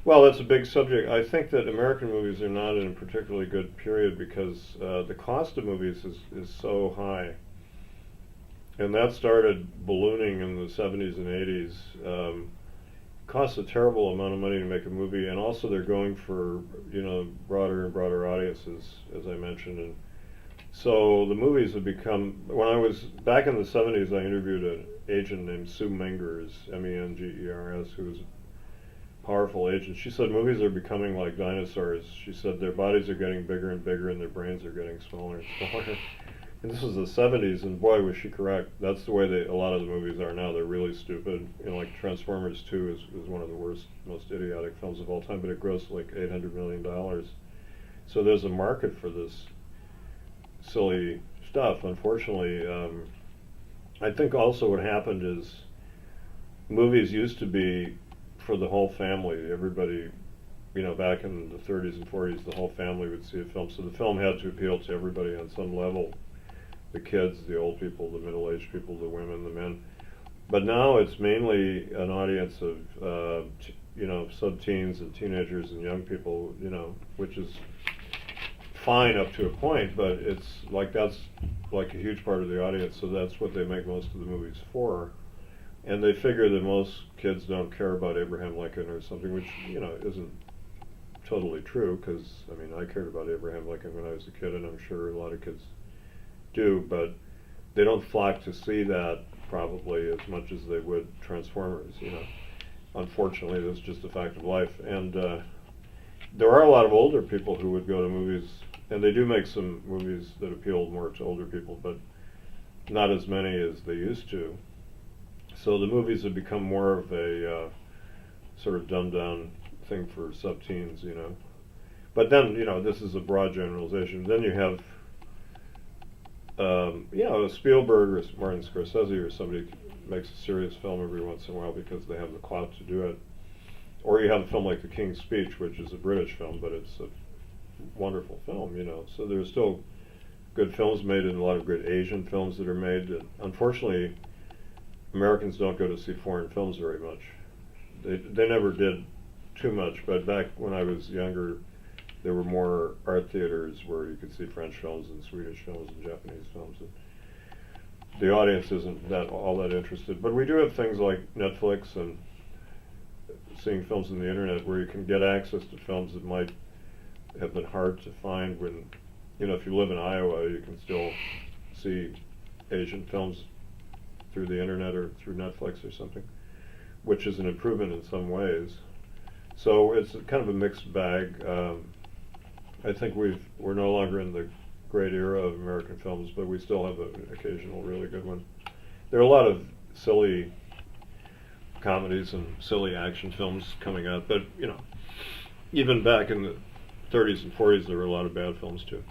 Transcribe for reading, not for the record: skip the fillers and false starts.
Well, that's a big subject. I think that American movies are not in a particularly good period because the cost of movies is so high. And that started ballooning in the 70s and 80s. Costs a terrible amount of money to make a movie, and also they're going for, broader and broader audiences, as I mentioned. And so the movies have become, when I was back in the 70s, I interviewed an agent named Sue Mengers, Mengers, who was a powerful agent. She said movies are becoming like dinosaurs. She said their bodies are getting bigger and bigger and their brains are getting smaller and smaller. And this was the 70s, and boy, was she correct. That's the way a lot of the movies are now. They're really stupid. Like Transformers 2 is one of the worst, most idiotic films of all time, but it grossed like $800 million. So there's a market for this silly stuff. Unfortunately, I think also what happened is movies used to be for the whole family. Everybody, back in the 30s and 40s, the whole family would see a film. So the film had to appeal to everybody on some level. The kids, the old people, the middle-aged people, the women, the men. But now it's mainly an audience of, sub-teens and teenagers and young people, which is fine up to a point, but that's like a huge part of the audience, so that's what they make most of the movies for. And they figure that most kids don't care about Abraham Lincoln or something, which, isn't totally true, because, I cared about Abraham Lincoln when I was a kid, and I'm sure a lot of kids do, but they don't flock to see that probably as much as they would Transformers, Unfortunately, that's just a fact of life. And there are a lot of older people who would go to movies, and they do make some movies that appeal more to older people, but not as many as they used to. So the movies have become more of a sort of dumbed down thing for sub-teens, But then, this is a broad generalization. Then you have Spielberg or Martin Scorsese or somebody makes a serious film every once in a while because they have the clout to do it. Or you have a film like The King's Speech, which is a British film, but it's a wonderful film, So there's still good films made and a lot of good Asian films that are made. And unfortunately, Americans don't go to see foreign films very much. They never did too much, but back when I was younger, there were more art theaters where you could see French films and Swedish films and Japanese films. And the audience isn't all that interested. But we do have things like Netflix and seeing films on the internet where you can get access to films that might have been hard to find when, if you live in Iowa, you can still see Asian films through the internet or through Netflix or something, which is an improvement in some ways. So it's kind of a mixed bag. I think we're no longer in the great era of American films, but we still have an occasional really good one. There are a lot of silly comedies and silly action films coming out, but even back in the 30s and 40s, there were a lot of bad films too.